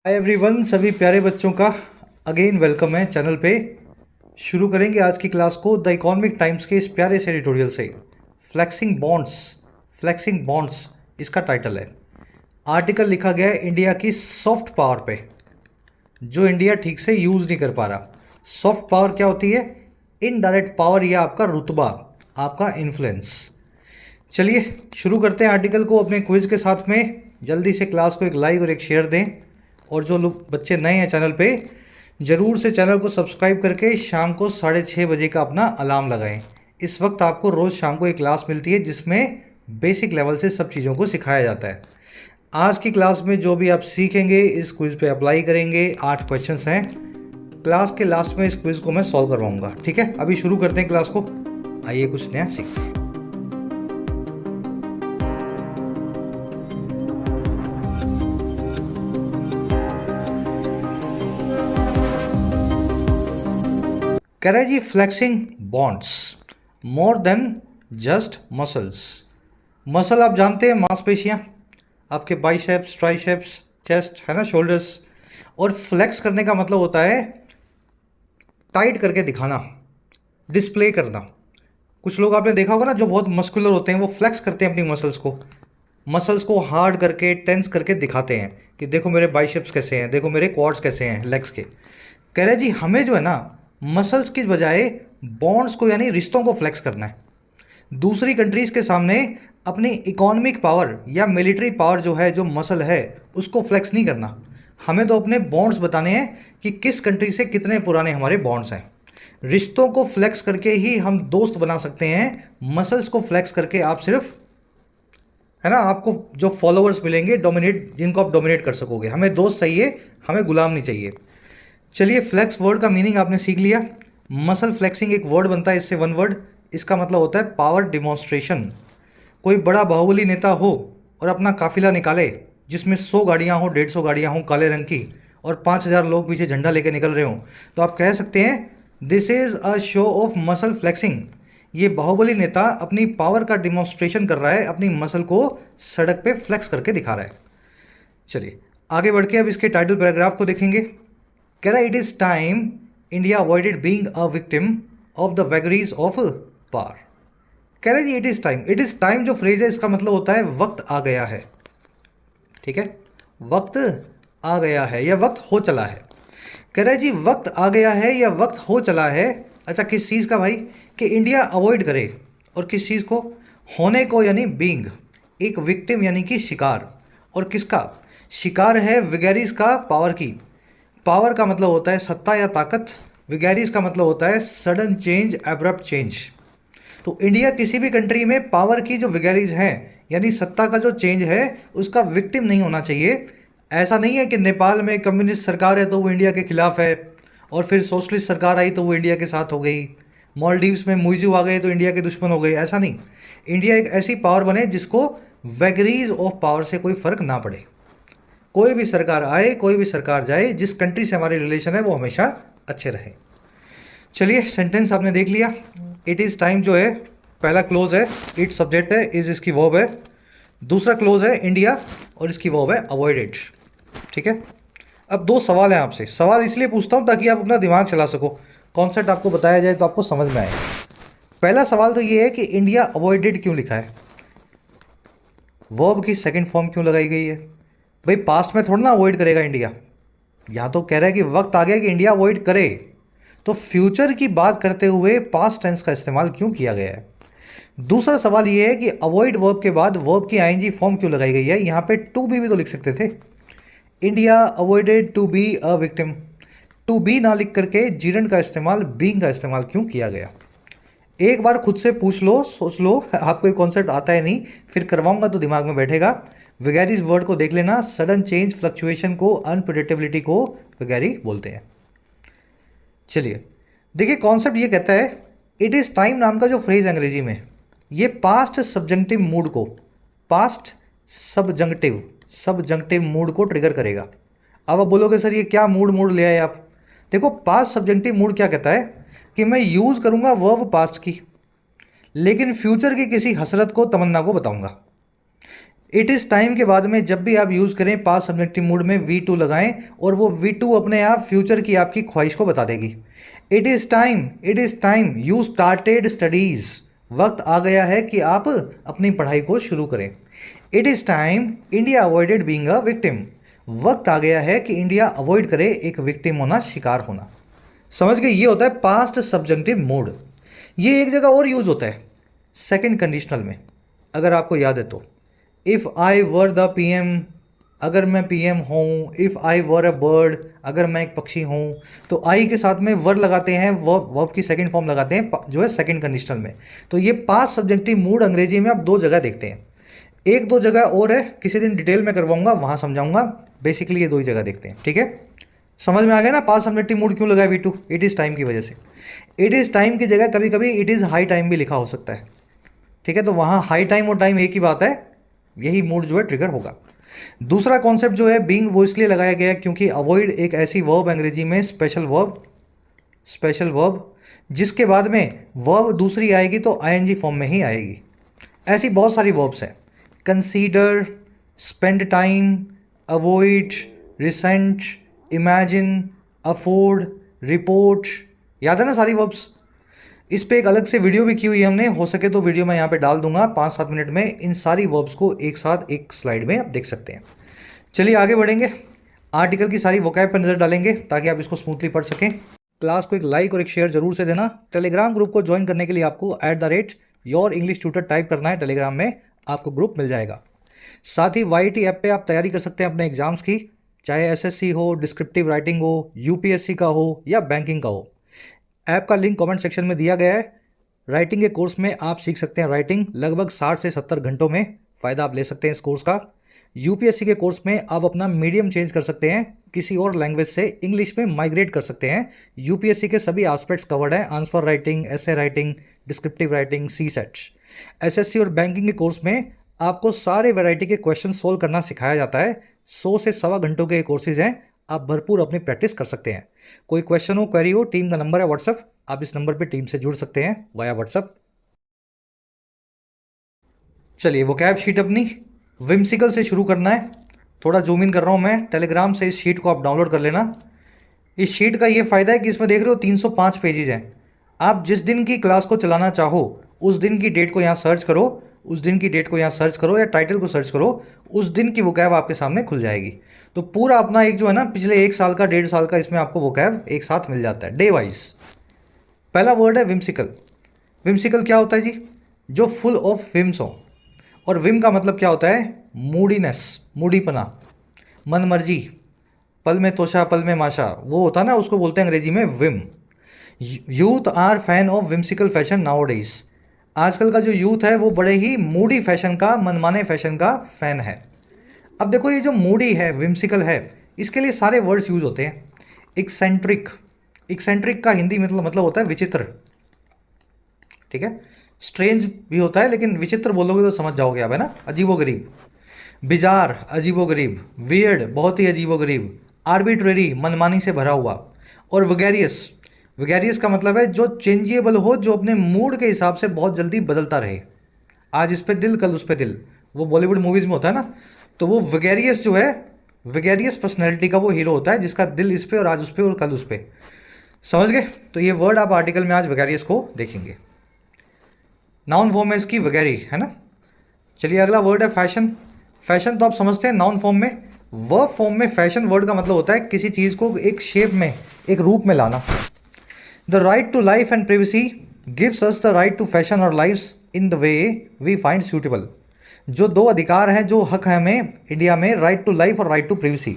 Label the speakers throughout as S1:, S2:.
S1: Hi everyone, सभी प्यारे बच्चों का अगेन वेलकम है चैनल पे। शुरू करेंगे आज की क्लास को द इकोनॉमिक टाइम्स के इस प्यारे से एडिटोरियल से। फ्लेक्सिंग बॉन्ड्स इसका टाइटल है। आर्टिकल लिखा गया है इंडिया की सॉफ्ट पावर पे, जो इंडिया ठीक से यूज़ नहीं कर पा रहा। सॉफ्ट पावर क्या होती है? इनडायरेक्ट पावर या आपका रुतबा, आपका इन्फ्लुएंस। चलिए शुरू करते हैं आर्टिकल को अपने क्विज के साथ में। जल्दी से क्लास को एक लाइक और एक शेयर दें, और जो लोग बच्चे नए हैं चैनल पे, ज़रूर से चैनल को सब्सक्राइब करके शाम को 6:30 बजे का अपना अलार्म लगाएं। इस वक्त आपको रोज़ शाम को एक क्लास मिलती है जिसमें बेसिक लेवल से सब चीज़ों को सिखाया जाता है। आज की क्लास में जो भी आप सीखेंगे इस क्विज़ पे अप्लाई करेंगे। 8 क्वेश्चंस हैं। क्लास के लास्ट में इस क्विज़ को मैं सॉल्व करवाऊंगा। ठीक है, अभी शुरू करते हैं क्लास को। आइए कुछ नया सीखते हैं। कह रहा है जी, flexing bonds more than just muscles. Muscle आप जानते हैं, मांसपेशियां, आपके बाइसेप्स, ट्राइसेप्स, चेस्ट है ना, शोल्डर्स। और फ्लेक्स करने का मतलब होता है टाइट करके दिखाना, डिस्प्ले करना। कुछ लोग आपने देखा होगा ना, जो बहुत मस्कुलर होते हैं वो फ्लेक्स करते हैं अपनी मसल्स को हार्ड करके, टेंस करके दिखाते हैं कि देखो मेरे बाइसेप्स कैसे हैं, देखो मेरे क्वाड्स कैसे हैं लेग्स के। कह रहे जी, हमें जो है ना मसल्स की बजाय बॉन्ड्स को यानी रिश्तों को फ्लेक्स करना है। दूसरी कंट्रीज के सामने अपनी इकोनॉमिक पावर या मिलिट्री पावर जो है, जो मसल है, उसको फ्लेक्स नहीं करना। हमें तो अपने बॉन्ड्स बताने हैं कि किस कंट्री से कितने पुराने हमारे बॉन्ड्स हैं। रिश्तों को फ्लेक्स करके ही हम दोस्त बना सकते हैं। मसल्स को फ्लेक्स करके आप सिर्फ, है ना, आपको जो फॉलोअर्स मिलेंगे, डोमिनेट, जिनको आप डोमिनेट कर सकोगे। हमें दोस्त चाहिए, हमें गुलाम नहीं चाहिए। चलिए, फ्लेक्स वर्ड का मीनिंग आपने सीख लिया। मसल फ्लेक्सिंग एक वर्ड बनता है इससे, वन वर्ड। इसका मतलब होता है पावर डिमॉन्स्ट्रेशन। कोई बड़ा बाहुबली नेता हो और अपना काफिला निकाले जिसमें 100 गाड़ियाँ हों, 150 गाड़ियाँ हों काले रंग की, और 5,000 लोग पीछे झंडा लेके निकल रहे हों, तो आप कह सकते हैं this is a show off muscle flexing. ये बाहुबली नेता अपनी पावर का डिमॉन्स्ट्रेशन कर रहा है, अपनी मसल को सड़क पे फ्लेक्स करके दिखा रहा है। चलिए आगे बढ़ के अब इसके टाइटल पैराग्राफ को देखेंगे। कह रहा है, it is time India avoided being a victim of the vagaries of power. कह रहे जी, इट इज़ टाइम जो फ्रेज है इसका मतलब होता है वक्त आ गया है। ठीक है, वक्त आ गया है या वक्त हो चला है। कह रहे जी, वक्त आ गया है या वक्त हो चला है। अच्छा, किस चीज़ का भाई? कि इंडिया अवॉइड करे, और किस चीज़ को? होने को, यानी बीइंग, एक विक्टिम यानी कि शिकार। और किसका शिकार है? विगैरीज का, पावर की। पावर का मतलब होता है सत्ता या ताकत। विगैरीज का मतलब होता है सडन चेंज, एब्रप्ट चेंज। तो इंडिया किसी भी कंट्री में पावर की जो विगैरीज हैं, यानी सत्ता का जो चेंज है, उसका विक्टिम नहीं होना चाहिए। ऐसा नहीं है कि नेपाल में कम्युनिस्ट सरकार है तो वो इंडिया के खिलाफ है, और फिर सोशलिस्ट सरकार आई तो वो इंडिया के साथ हो गई। मालदीव्स में मुइज़ू आ गए तो इंडिया के दुश्मन हो गए, ऐसा नहीं। इंडिया एक ऐसी पावर बने जिसको वैगरीज ऑफ पावर से कोई फर्क ना पड़े। कोई भी सरकार आए, कोई भी सरकार जाए, जिस कंट्री से हमारे रिलेशन है वो हमेशा अच्छे रहे। चलिए, सेंटेंस आपने देख लिया। इट इज़ टाइम जो है, पहला क्लोज है, इट सब्जेक्ट है, इज इसकी वर्ब है। दूसरा क्लोज है इंडिया, और इसकी वर्ब है अवॉइडेड। ठीक है, अब दो सवाल हैं आपसे। सवाल इसलिए पूछता हूँ ताकि आप अपना दिमाग चला सको, कॉन्सेप्ट आपको बताया जाए तो आपको समझ में आए। पहला सवाल तो ये है कि इंडिया अवॉइडेड क्यों लिखा है, वर्ब की सेकंड फॉर्म क्यों लगाई गई है? भाई पास्ट में थोड़ा ना अवॉइड करेगा इंडिया, यहाँ तो कह रहा है कि वक्त आ गया कि इंडिया अवॉइड करे, तो फ्यूचर की बात करते हुए पास्ट टेंस का इस्तेमाल क्यों किया गया है? दूसरा सवाल ये है कि अवॉइड वर्ब के बाद वर्ब की आईएनजी फॉर्म क्यों लगाई गई है? यहाँ पे टू बी भी तो लिख सकते थे। India avoided to be a victim, to be ना लिख करके जीरन का इस्तेमाल, बीइंग का इस्तेमाल क्यों किया गया? एक बार खुद से पूछ लो, सोच लो। आपको ये कॉन्सेप्ट आता है नहीं, फिर करवाऊंगा तो दिमाग में बैठेगा। विगैरीज वर्ड को देख लेना, सडन चेंज, फ्लक्चुएशन को, अनप्रिडिक्टेबिलिटी को विगैरी बोलते हैं। चलिए देखिए, कॉन्सेप्ट ये कहता है, इट इज़ टाइम नाम का जो फ्रेज अंग्रेजी में, ये पास्ट सब्जंक्टिव मूड को, पास्ट सब्जंक्टिव मूड को ट्रिगर करेगा। अब आप बोलोगे सर ये क्या मूड ले आए आप? देखो, पास्ट सब्जंक्टिव मूड क्या कहता है कि मैं यूज़ करूँगा वर्ब पास्ट की, लेकिन फ्यूचर की किसी हसरत को, तमन्ना को बताऊँगा। इट इज़ टाइम के बाद में जब भी आप यूज़ करें पास्ट सब्जेक्टिव मूड में V2 लगाएं और वो V2 अपने आप फ्यूचर की आपकी ख्वाहिश को बता देगी। It is time you started studies. वक्त आ गया है कि आप अपनी पढ़ाई को शुरू करें। It is time India avoided being a victim. वक्त आ गया है कि इंडिया अवॉइड करे एक विक्टिम होना, शिकार होना। समझ गए? ये होता है पास्ट सब्जेक्टिव मूड। ये एक जगह और यूज होता है सेकंड कंडीशनल में, अगर आपको याद है तो। If I were the PM, अगर मैं पीएम हूँ। If I were a bird, अगर मैं एक पक्षी हूँ। तो आई के साथ में वर लगाते हैं, वर्ब की सेकंड फॉर्म लगाते हैं जो है सेकंड कंडीशनल में। तो ये पास्ट सब्जेक्टिव मूड अंग्रेजी में आप दो जगह देखते हैं। एक दो जगह और है, किसी दिन डिटेल में करवाऊंगा, वहाँ समझाऊंगा। बेसिकली ये दो ही जगह देखते हैं, ठीक है? समझ में आ गया ना पास्ट सब्जेक्टिव मूड क्यों लगा है V2? इट इज़ टाइम की वजह से। इट इज़ टाइम की जगह कभी कभी इट इज़ हाई टाइम भी लिखा हो सकता है, ठीक है? तो वहाँ हाई टाइम और टाइम एक ही बात है, यही मूड जो है ट्रिगर होगा। दूसरा कॉन्सेप्ट जो है बीइंग, वो इसलिए लगाया गया है क्योंकि अवॉइड एक ऐसी वर्ब अंग्रेजी में स्पेशल वर्ब जिसके बाद में वर्ब दूसरी आएगी तो आईएनजी फॉर्म में ही आएगी। ऐसी बहुत सारी वर्ब्स हैं, consider, spend time, avoid, recent, imagine, afford, report. याद है ना सारी वर्ब्स? इस पे एक अलग से वीडियो भी की हुई है हमने, हो सके तो वीडियो मैं यहाँ पे डाल दूंगा 5-7 मिनट में। इन सारी वर्ब्स को एक साथ एक स्लाइड में आप देख सकते हैं। चलिए आगे बढ़ेंगे, आर्टिकल की सारी वोकैब पर नज़र डालेंगे ताकि आप इसको स्मूथली पढ़ सकें। क्लास को एक लाइक और एक शेयर जरूर से देना। टेलीग्राम ग्रुप को ज्वाइन करने के लिए आपको @YourEnglishTutor टाइप करना है, टेलीग्राम में आपको ग्रुप मिल जाएगा। साथ ही YT ऐप पे आप तैयारी कर सकते हैं अपने एग्जाम्स की, चाहे SSC हो, डिस्क्रिप्टिव राइटिंग हो, UPSC का हो या बैंकिंग का हो। ऐप का लिंक कमेंट सेक्शन में दिया गया है। राइटिंग के कोर्स में आप सीख सकते हैं राइटिंग, लगभग 60 से 70 घंटों में फ़ायदा आप ले सकते हैं इस कोर्स का। UPSC के कोर्स में आप अपना मीडियम चेंज कर सकते हैं, किसी और लैंग्वेज से इंग्लिश में माइग्रेट कर सकते हैं। UPSC के सभी एस्पेक्ट्स कवर्ड हैं, आंसर राइटिंग, ऐसे writing, descriptive writing, CSET। SSC और बैंकिंग के कोर्स में आपको सारे वैरायटी के क्वेश्चन सोल्व करना सिखाया जाता है। 100 से 1.25 घंटों के कोर्सेज हैं, आप भरपूर अपनी प्रैक्टिस कर सकते हैं। कोई क्वेश्चन हो, क्वेरी हो, टीम का नंबर है व्हाट्सएप, आप इस नंबर पे टीम से जुड़ सकते हैं वाया व्हाट्सएप। चलिए वोकैब शीट अपनी विम्सिकल से शुरू करना है। थोड़ा जूम इन कर रहा हूँ मैं, टेलीग्राम से इस शीट को आप डाउनलोड कर लेना। इस शीट का ये फ़ायदा है कि इसमें देख रहे हो 305 पेजेज हैं। आप जिस दिन की क्लास को चलाना चाहो उस दिन की डेट को यहाँ सर्च करो, उस दिन की डेट को यहाँ सर्च करो या टाइटल को सर्च करो, उस दिन की वोकैब आपके सामने खुल जाएगी। तो पूरा अपना एक जो है ना पिछले 1 साल का, 1.5 साल का, इसमें आपको वोकैब एक साथ मिल जाता है डे वाइज। पहला वर्ड है विम्सिकल। विम्सिकल क्या होता है जी? जो फुल ऑफ विम्स हो। और विम का मतलब क्या होता है? मूडीनेस, मूडीपना, मन मर्जी, पल में तोशा पल में माशा, वो होता है ना, उसको बोलते हैं अंग्रेजी में whim. Youth are fan of whimsical fashion nowadays. आजकल का जो यूथ है वो बड़े ही मूडी फैशन का, मनमाने फैशन का फैन है। अब देखो ये जो मूडी है, विम्सिकल है, इसके लिए सारे वर्ड्स यूज होते हैं। एक्सेंट्रिक, एक्सेंट्रिक का हिंदी मतलब होता है विचित्र, ठीक है? स्ट्रेंज भी होता है लेकिन विचित्र बोलोगे तो समझ जाओगे आप, है ना? अजीबोगरीब, बिजार, अजीबोगरीब, वियर्ड, बहुत ही अजीबोगरीब, आर्बिट्रेरी, मनमानी से भरा हुआ, और वगैरियस। वगैरियस का मतलब है जो चेंजेबल हो, जो अपने मूड के हिसाब से बहुत जल्दी बदलता रहे। आज इस पे दिल, कल उस पे दिल, वो बॉलीवुड मूवीज़ में होता है ना। तो वो वगैरियस जो है, वगैरियस पर्सनैलिटी का वो हीरो होता है जिसका दिल इस पे और आज उस पे और कल उस पे। समझ गए? तो ये वर्ड आप आर्टिकल में आज वगैरियस को देखेंगे। नाउन फॉर्म है इसकी वगैरी, है ना? चलिए अगला वर्ड है फैशन। फैशन तो आप समझते हैं नाउन फॉर्म में। वर्ब फॉर्म में फैशन वर्ड का मतलब होता है किसी चीज़ को एक शेप में, एक रूप में लाना। The right to life and privacy gives us the right to fashion और lives in the way we find suitable. जो दो अधिकार हैं, जो हक है हमें इंडिया में, राइट टू लाइफ और राइट टू प्रिवेसी,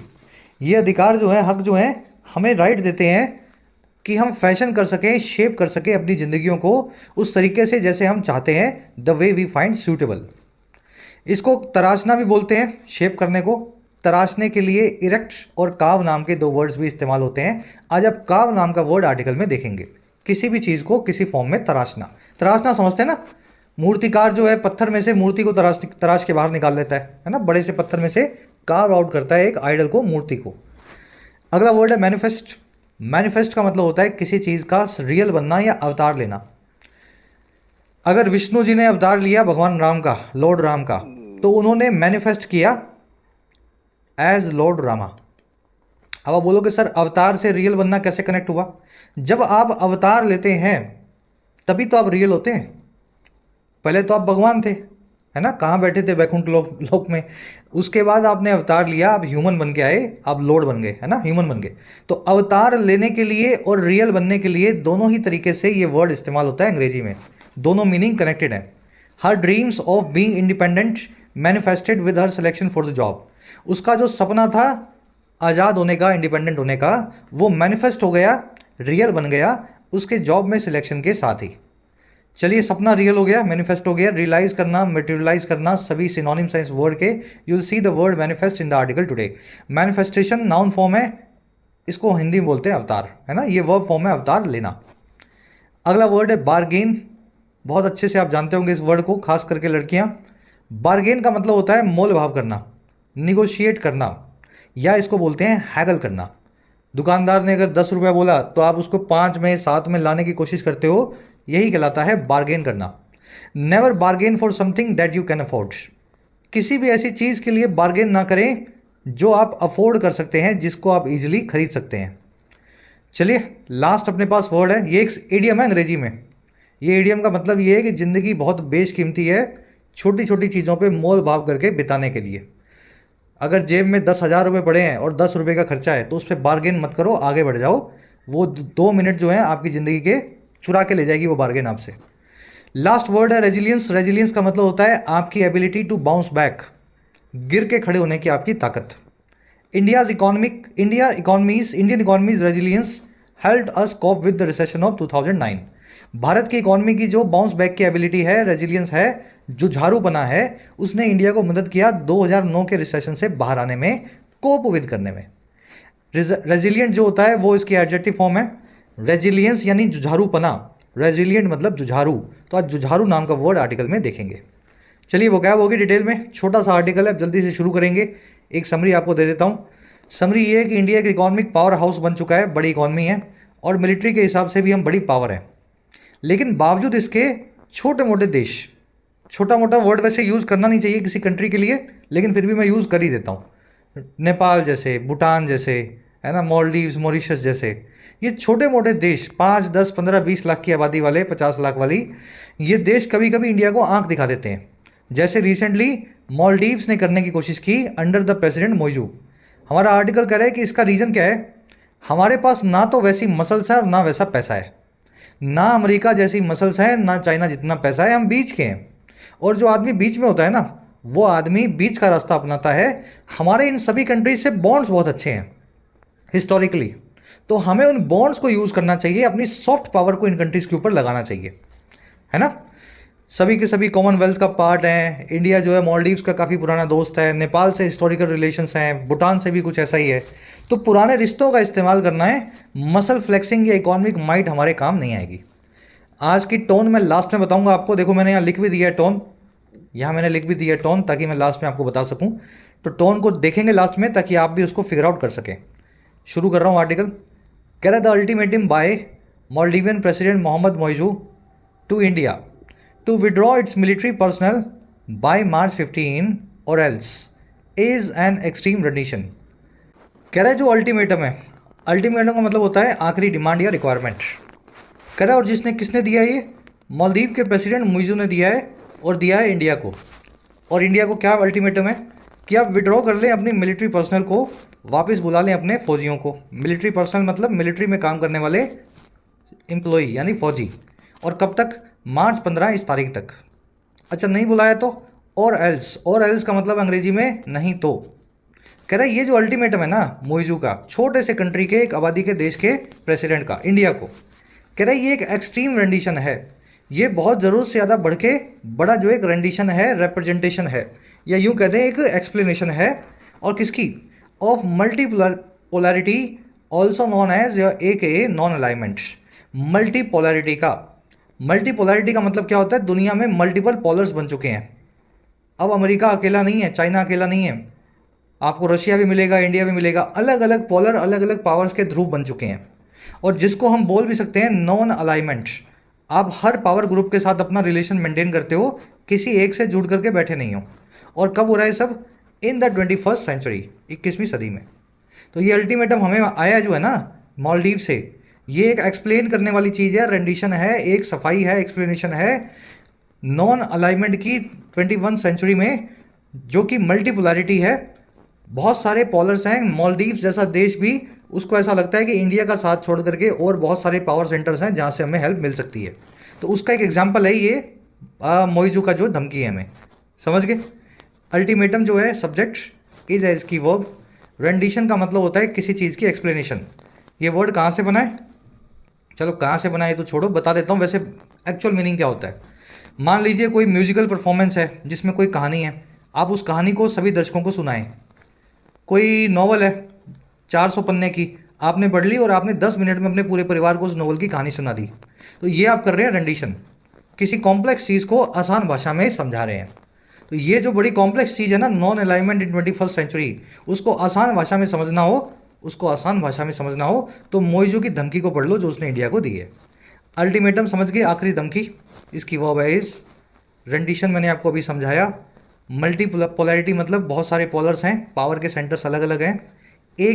S1: ये अधिकार जो है, हक जो है, हमें राइट देते हैं कि हम फैशन कर सकें, शेप कर सकें अपनी ज़िंदगियों को उस तरीके से जैसे हम चाहते हैं, the way we find suitable. इसको तराशना भी बोलते हैं, शेप करने को। तराशने के लिए इरेक्ट और काव नाम के 2 वर्ड्स भी इस्तेमाल होते हैं। आज आप काव नाम का वर्ड आर्टिकल में देखेंगे। किसी भी चीज़ को किसी फॉर्म में तराशना, तराशना समझते हैं ना? मूर्तिकार जो है पत्थर में से मूर्ति को तराश के बाहर निकाल लेता है ना? बड़े से पत्थर में से कार्व आउट करता है एक आइडल को, मूर्ति को। अगला वर्ड है मैनिफेस्ट। मैनिफेस्ट का मतलब होता है किसी चीज़ का रियल बनना या अवतार लेना। अगर विष्णु जी ने अवतार लिया भगवान राम का, लॉर्ड राम का, तो उन्होंने मैनिफेस्ट किया एज लॉर्ड रामा। अब आप बोलोगे सर अवतार से रियल बनना कैसे कनेक्ट हुआ? जब आप अवतार लेते हैं तभी तो आप रियल होते हैं। पहले तो आप भगवान थे, है ना, कहाँ बैठे थे, वैकुंठ लोक में। उसके बाद आपने अवतार लिया, आप ह्यूमन बन के आए, आप लॉर्ड बन गए, है ना, ह्यूमन बन गए। तो अवतार लेने के लिए और रियल बनने के लिए दोनों ही तरीके से ये वर्ड इस्तेमाल होता है अंग्रेजी में, दोनों मीनिंग कनेक्टेड है। हर dreams of being independent manifested with her selection for the job. उसका जो सपना था आज़ाद होने का, इंडिपेंडेंट होने का, वो मैनिफेस्ट हो गया, रियल बन गया उसके जॉब में सिलेक्शन के साथ ही। चलिए, सपना रियल हो गया, मैनिफेस्ट हो गया। रियलाइज करना, मटेरियलाइज करना, सभी सिनोनिम्स हैं इस वर्ड के। You will see the word manifest in the article today. Manifestation noun form है, इसको हिंदी में बोलते हैं अवतार, है ना, ये वर्ब फॉर्म है अवतार लेना। अगला वर्ड है बार्गेन। बहुत अच्छे से आप जानते होंगे इस वर्ड को, खास करके लड़कियां। बार्गेन का मतलब होता है मोल भाव करना, निगोशिएट करना, या इसको बोलते हैं हैगल करना। दुकानदार ने अगर 10 रुपया बोला तो आप उसको 5 में 7 में लाने की कोशिश करते हो, यही कहलाता है बार्गेन करना। Never bargain for something that you can afford. किसी भी ऐसी चीज़ के लिए बार्गेन ना करें जो आप अफोर्ड कर सकते हैं, जिसको आप इजीली खरीद सकते हैं। चलिए, लास्ट अपने पास वर्ड है, ये एक इडियम है अंग्रेजी में। ये इडियम का मतलब ये है कि ज़िंदगी बहुत बेशकीमती है, छोटी छोटी चीज़ों पे मोल भाव करके बिताने के लिए। अगर जेब में 10,000 रुपये पड़े हैं और 10 रुपये का खर्चा है तो उस पर बार्गेन मत करो, आगे बढ़ जाओ। वो 2 मिनट जो है आपकी ज़िंदगी के चुरा के ले जाएगी वो बार्गेन आपसे। लास्ट वर्ड है रेजिलियंस। रेजिलियंस का मतलब होता है आपकी एबिलिटी टू बाउंस बैक, गिर के खड़े होने की आपकी ताकत। Indian economies resilience held us corp with the recession of 2009। Bharat की इकोनॉमी की जो बाउंस बैक की एबिलिटी है, रेजिलियंस है, जुझारूपना है, उसने इंडिया को मदद किया 2009 के रिसेशन से बाहर आने में, कोप विद करने में। रेजिलियंट जो होता है वो इसकी एडजेक्टिव फॉर्म है। रेजिलियंस यानी जुझारूपना, रेजिलियंट मतलब जुझारू। तो आज जुझारू नाम का वर्ड आर्टिकल में देखेंगे। चलिए, वो क्या होगी डिटेल में, छोटा सा आर्टिकल है, जल्दी से शुरू करेंगे। एक समरी आपको दे देता हूँ। समरी ये है कि इंडिया एक इकोनॉमिक पावर हाउस बन चुका है, बड़ी इकोनॉमी है, और मिलिट्री के हिसाब से भी हम बड़ी पावर है। लेकिन बावजूद इसके छोटे मोटे देश, छोटा मोटा वर्ड वैसे यूज़ करना नहीं चाहिए किसी कंट्री के लिए, लेकिन फिर भी मैं यूज़ कर ही देता हूँ। नेपाल जैसे, भूटान जैसे, है ना, मालदीव्स, मॉरिशस जैसे, ये छोटे मोटे देश, 5, 10, 15, 20 लाख की आबादी वाले, 50 लाख वाली, ये देश कभी कभी इंडिया को आंख दिखा देते हैं। जैसे रिसेंटली मालदीव्स ने करने की कोशिश की अंडर द प्रेसिडेंट मोइजू। हमारा आर्टिकल कह रहा है कि इसका रीज़न क्या है, हमारे पास ना तो वैसी मसल्स है और ना वैसा पैसा है, ना अमेरिका जैसी मसल्स हैं, ना चाइना जितना पैसा है, हम बीच के हैं। और जो आदमी बीच में होता है ना, वो आदमी बीच का रास्ता अपनाता है। हमारे इन सभी कंट्रीज से बॉन्ड्स बहुत अच्छे हैं हिस्टोरिकली, तो हमें उन बॉन्ड्स को यूज़ करना चाहिए, अपनी सॉफ्ट पावर को इन कंट्रीज़ के ऊपर लगाना चाहिए, है ना। सभी के सभी कॉमनवेल्थ का पार्ट हैं। इंडिया जो है मालदीव्स का काफ़ी पुराना दोस्त है, नेपाल से हिस्टोरिकल रिलेशंस हैं, भूटान से भी कुछ ऐसा ही है। तो पुराने रिश्तों का इस्तेमाल करना है, मसल फ्लेक्सिंग या इकोनॉमिक माइट हमारे काम नहीं आएगी। आज की टोन मैं लास्ट में बताऊंगा आपको। देखो, मैंने यहाँ लिख भी दिया है टोन, यहाँ मैंने लिख भी दिया है टोन, ताकि मैं लास्ट में आपको बता सकूं। तो टोन को देखेंगे लास्ट में, ताकि आप भी उसको फिगर आउट कर सकें। शुरू कर रहा हूँ आर्टिकल। कह रहा the ultimatum by Maldivian president Mohamed Muizzu to India to withdraw its military personnel by March 15 or else is an extreme rendition। कह रहा है जो अल्टीमेटम है, अल्टीमेटम का मतलब होता है आखिरी डिमांड या रिक्वायरमेंट। कह रहा है, और जिसने किसने दिया है, ये मालदीव के प्रेसिडेंट मोइजू ने दिया है, और दिया है इंडिया को। और इंडिया को क्या अल्टीमेटम है कि आप विड्रॉ कर लें अपनी मिलिट्री पर्सनल को, वापस बुला लें अपने फौजियों को। मिलिट्री पर्सनल मतलब मिलिट्री में काम करने वाले एम्प्लॉई यानी फौजी। और कब तक, मार्च 15 इस तारीख तक। अच्छा, नहीं बुलाया तो और एल्स का मतलब अंग्रेजी में नहीं तो। कह रहा है ये जो अल्टीमेटम है ना मोइजू का, छोटे से कंट्री के, एक आबादी के देश के प्रेसिडेंट का, इंडिया को, कह रहा है ये एक एक्सट्रीम रेंडिशन है। ये बहुत ज़रूरत से ज़्यादा बढ़ के बड़ा जो एक रेंडिशन है, रिप्रेजेंटेशन है, या यूँ कहते हैं एक एक्सप्लेनेशन है। और किसकी, of multipolarity also known as AKA non alignment. Multipolarity का मतलब क्या होता है, दुनिया में मल्टीपल पोलर्स बन चुके हैं। अब अमेरिका अकेला नहीं है, चाइना अकेला नहीं है, आपको रशिया भी मिलेगा, इंडिया भी मिलेगा। अलग अलग पोलर, अलग अलग पावर्स के ध्रुव बन चुके हैं, और जिसको हम बोल भी सकते हैं नॉन अलाइनमेंट। आप हर पावर ग्रुप के साथ अपना रिलेशन मेंटेन करते हो, किसी एक से जुड़ करके बैठे नहीं हो। और कब हो रहा है सब? इन द 21st सेंचुरी, 21वीं सदी में। तो ये अल्टीमेटम हमें आया जो है ना मालदीव से, ये एक एक्सप्लेन करने वाली चीज़ है, रेंडिशन है, एक सफाई है, एक्सप्लेनेशन है नॉन अलाइनमेंट की 21 सेंचुरी में, जो कि मल्टीपोलैरिटी है, बहुत सारे पॉलर्स हैं। मालदीव जैसा देश भी, उसको ऐसा लगता है कि इंडिया का साथ छोड़ करके और बहुत सारे पावर सेंटर्स हैं जहाँ से हमें हेल्प मिल सकती है। तो उसका एक एग्जाम्पल है ये मोइजू का जो धमकी है हमें, समझ गए? अल्टीमेटम जो है सब्जेक्ट इज एज की वर्ब, रेंडिशन का मतलब होता है किसी चीज़ की एक्सप्लेनेशन। ये वर्ड कहाँ से बना है? चलो कहाँ से बना है तो छोड़ो, बता देता हूँ वैसे एक्चुअल मीनिंग क्या होता है। मान लीजिए कोई म्यूजिकल परफॉर्मेंस है जिसमें कोई कहानी है, आप उस कहानी को सभी दर्शकों को सुनाएं। कोई नॉवल है 400 पन्ने की, आपने पढ़ ली और आपने 10 मिनट में अपने पूरे परिवार को उस नॉवल की कहानी सुना दी। तो ये आप कर रहे हैं रेंडिशन, किसी कॉम्प्लेक्स चीज़ को आसान भाषा में समझा रहे हैं। तो ये जो बड़ी कॉम्प्लेक्स चीज़ है ना नॉन अलाइनमेंट इन 21st सेंचुरी, उसको आसान भाषा में समझना हो, उसको आसान भाषा में समझना हो तो मोइजू की धमकी को पढ़ लो जो उसने इंडिया को दी है। अल्टीमेटम समझ गए, आखिरी धमकी, इसकी वर्ब है इज। रेंडिशन मैंने आपको अभी समझाया। मल्टी पोलैरिटी मतलब बहुत सारे पोलर्स हैं, पावर के सेंटर्स अलग अलग हैं। ए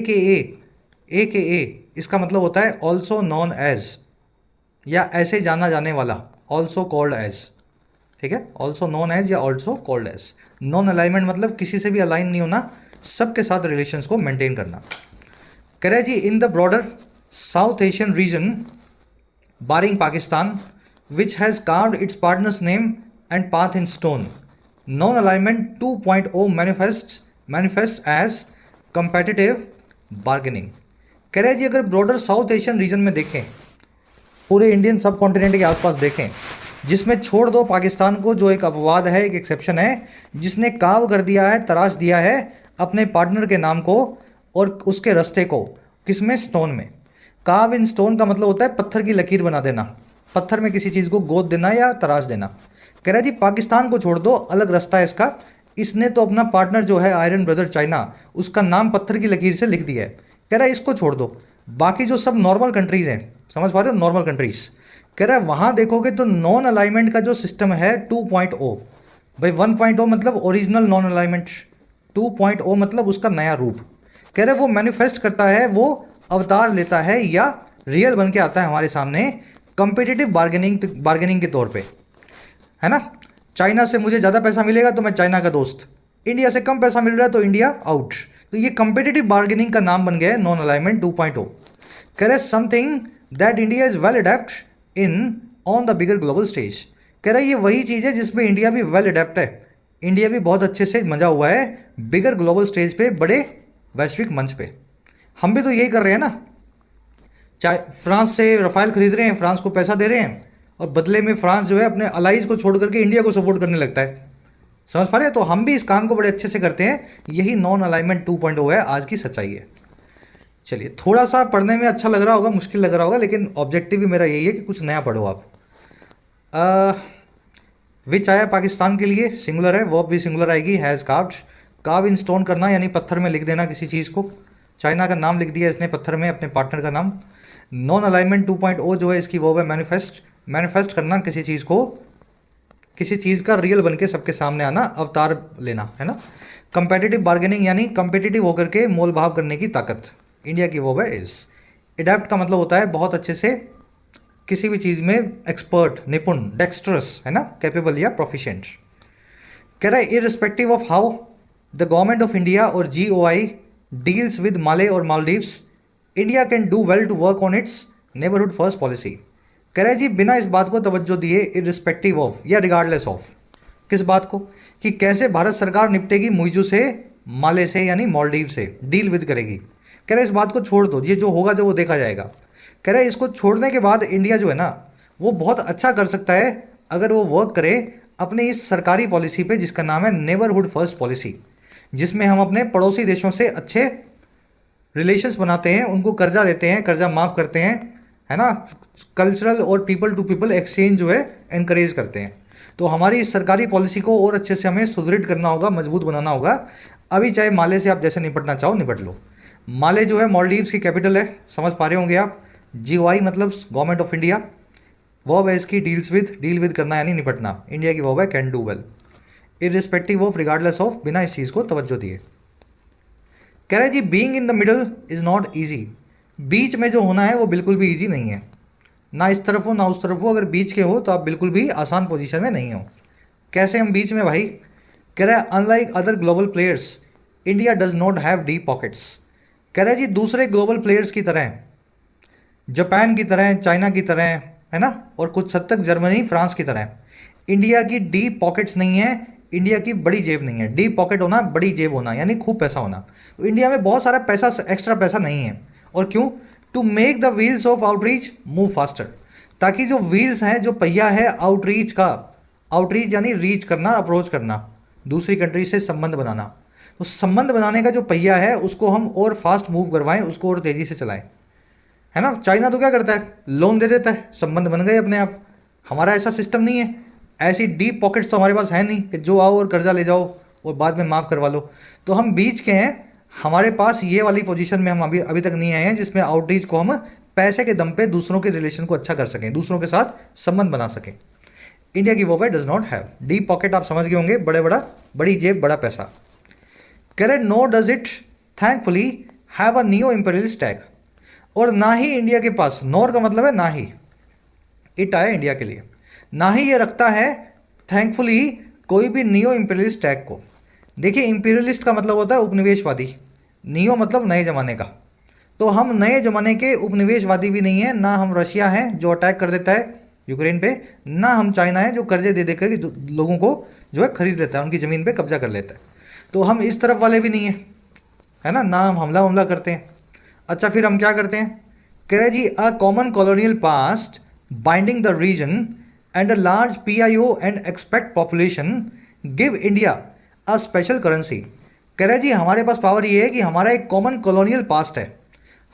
S1: इसका मतलब होता है ऑल्सो नॉन एज, या ऐसे जाना जाने वाला, ऑल्सो कॉल्ड एज, ठीक है? ऑल्सो नॉन एज या also called as. Non alignment मतलब किसी से भी अलाइन नहीं होना, सबके साथ रिलेशंस को मेंटेन करना। कह रहे जी in the broader south Asian region barring Pakistan which has carved its partners name and path in stone, non alignment 2.0 manifest as competitive bargaining. कह रहे जी अगर ब्रॉडर साउथ एशियन रीजन में देखें, पूरे इंडियन सब कॉन्टिनेंट के आसपास देखें, जिसमें छोड़ दो पाकिस्तान को जो एक अपवाद है, एक एक्सेप्शन है, जिसने काव कर दिया है, तराश दिया है अपने पार्टनर के नाम को और उसके रास्ते को, किसमें? स्टोन में। काव इन स्टोन का मतलब होता है पत्थर की लकीर बना देना, पत्थर में किसी चीज़ को गोद देना या तराश देना। कह रहा है जी पाकिस्तान को छोड़ दो, अलग रास्ता है इसका, इसने तो अपना पार्टनर जो है आयरन ब्रदर चाइना, उसका नाम पत्थर की लकीर से लिख दिया है। कह रहा है इसको छोड़ दो, बाकी जो सब नॉर्मल कंट्रीज़ हैं, समझ पा रहे हो, नॉर्मल कंट्रीज़, कह रहा है वहाँ देखोगे तो नॉन अलाइनमेंट का जो सिस्टम है 2.0, भाई 1.0 मतलब ओरिजिनल नॉन अलाइनमेंट, 2.0 मतलब उसका नया रूप। कह रहे वो मैनिफेस्ट करता है, वो अवतार लेता है या रियल बन के आता है हमारे सामने कंपिटिटिव बार्गेनिंग के तौर पे, है ना? चाइना से मुझे ज़्यादा पैसा मिलेगा तो मैं चाइना का दोस्त, इंडिया से कम पैसा मिल रहा है तो इंडिया आउट। तो ये कंपिटिटिव बार्गेनिंग का नाम बन गया है नॉन अलाइनमेंट 2.0। कह रहे something that India is well adapt in on the bigger global stage. कह रहा है ये वही चीज़ है जिसमें इंडिया भी वेल अडेप्ट है, इंडिया भी बहुत अच्छे से मजा हुआ है बिगर ग्लोबल स्टेज पे, बड़े वैश्विक मंच पे। हम भी तो यही कर रहे हैं ना, चाहे फ्रांस से रफाल खरीद रहे हैं, फ्रांस को पैसा दे रहे हैं और बदले में फ्रांस जो है अपने अलाइज को छोड़ करके इंडिया को सपोर्ट करने लगता है, समझ पा रहे हैं? तो हम भी इस काम को बड़े अच्छे से करते हैं, यही नॉन अलाइनमेंट 2.0 है, आज की सच्चाई है। चलिए थोड़ा सा पढ़ने में अच्छा लग रहा होगा, मुश्किल लग रहा होगा, लेकिन ऑब्जेक्टिव भी मेरा यही है कि कुछ नया पढ़ो आप। विच आया पाकिस्तान के लिए, सिंगुलर है, वर्ब भी सिंगुलर आएगी, has carved, curve in stone करना यानी पत्थर में लिख देना किसी चीज़ को, चाइना का नाम लिख दिया इसने पत्थर में, अपने पार्टनर का नाम। नॉन अलाइनमेंट 2.0 जो है इसकी वर्ब है मैनिफेस्ट करना किसी चीज़ को, किसी चीज़ का रियल बन के सबके सामने आना, अवतार लेना, है ना? कंपेटिटिव बार्गेनिंग यानी कंपेटिटिव होकर के मोल भाव करने की ताकत, इंडिया की वर्ब है इज। एडेप्ट का मतलब होता है बहुत अच्छे से किसी भी चीज़ में एक्सपर्ट, निपुण, डेक्स्ट्रस, है ना, कैपेबल या प्रोफिशिएंट। कह रहा है irrespective of how the government of India और GOI डील्स विद माले और Maldives, India can do well to work on its neighbourhood first policy. कह रहा है जी बिना इस बात को तवज्जो दिए, इररिस्पेक्टिव ऑफ या रिगार्डलेस ऑफ, किस बात को? कि कैसे भारत सरकार निपटेगी मुइजू से, माले से यानी मालदीव से, डील विद करेगी। कह रहे इस बात को छोड़ दो, ये जो होगा जो वो देखा जाएगा। कह रहे इसको छोड़ने के बाद इंडिया जो है ना वो बहुत अच्छा कर सकता है अगर वो वर्क करे अपनी इस सरकारी पॉलिसी पे जिसका नाम है नेबरहुड फर्स्ट पॉलिसी, जिसमें हम अपने पड़ोसी देशों से अच्छे रिलेशंस बनाते हैं, उनको कर्जा देते हैं, कर्जा माफ़ करते हैं, है ना, कल्चरल और पीपल टू पीपल एक्सचेंज जो है एनकरेज करते हैं। तो हमारी इस सरकारी पॉलिसी को और अच्छे से हमें सुदृढ़ करना होगा, मजबूत बनाना होगा। अभी चाहे माले से आप जैसे निपटना चाहो निपट लो। माले जो है मालदीव्स की कैपिटल है, समझ पा रहे होंगे आप। GOI मतलब गवर्नमेंट ऑफ इंडिया, वर्ब है इसकी डील्स विद, डील विद करना यानी निपटना, इंडिया की वर्ब है can do well. Irrespective of, regardless of, बिना इस चीज़ को तवज्जो दिए। कह रहे जी being in the middle is not easy, बीच में जो होना है वो बिल्कुल भी ईजी नहीं है, ना इस तरफ हो ना उस तरफ हो, अगर बीच के हो तो आप बिल्कुल भी आसान पोजीशन में नहीं हो। कैसे हम बीच में भाई? कह रहा है unlike other global players India does not have deep pockets. कह रहा है जी दूसरे ग्लोबल प्लेयर्स की तरह, जापान की तरह, चाइना की तरह, है ना, और कुछ हद तक जर्मनी, फ्रांस की तरह, इंडिया की डीप पॉकेट्स नहीं है, इंडिया की बड़ी जेब नहीं है। डीप पॉकेट होना, बड़ी जेब होना, यानी खूब पैसा होना। तो इंडिया में बहुत सारा पैसा, एक्स्ट्रा पैसा नहीं है। और क्यों? To make the wheels of outreach move faster, ताकि जो व्हील्स हैं, जो पहिया है आउटरीच का, आउटरीच यानी रीच करना, अप्रोच करना, दूसरी कंट्री से संबंध बनाना, तो संबंध बनाने का जो पहिया है उसको हम और फास्ट मूव करवाएं, उसको और तेज़ी से चलाएं, है ना। चाइना तो क्या करता है? लोन दे देता है, संबंध बन गए अपने आप। हमारा ऐसा सिस्टम नहीं है, ऐसी डीप पॉकेट्स तो हमारे पास है नहीं कि जो आओ और कर्जा ले जाओ और बाद में माफ़ करवा लो। तो हम बीच के हैं, हमारे पास ये वाली पोजीशन में हम अभी अभी तक नहीं आए हैं जिसमें आउटरीच को हम पैसे के दम पे दूसरों के रिलेशन को अच्छा कर सकें, दूसरों के साथ संबंध बना सकें। इंडिया की वो है does not have deep pocket, आप समझ गए होंगे, बड़ी जेब, बड़ा पैसा। कह रहे no does it thankfully have a neo imperialist tag, और ना ही इंडिया के पास, नॉर का मतलब है ना ही, इट आया इंडिया के लिए, ना ही ये रखता है थैंकफुली कोई भी नियो इंपीरियलिस्ट टैग को। देखिए इंपीरियलिस्ट का मतलब होता है उपनिवेशवादी, नियो मतलब नए ज़माने का, तो हम नए ज़माने के उपनिवेशवादी भी नहीं हैं, ना हम रशिया हैं जो अटैक कर देता है यूक्रेन पे, ना हम चाइना है जो कर्जे दे देकर लोगों को जो है खरीद लेता है, उनकी ज़मीन पे कब्जा कर लेता है। तो हम इस तरफ वाले भी नहीं हैं, है ना, ना हम हमला करते हैं। अच्छा फिर हम क्या करते हैं? कह रहे जी a common colonial past binding the region and a large PIO and expat population give India a special currency. कह रहे जी हमारे पास पावर ये है कि हमारा एक कॉमन कॉलोनियल पास्ट है,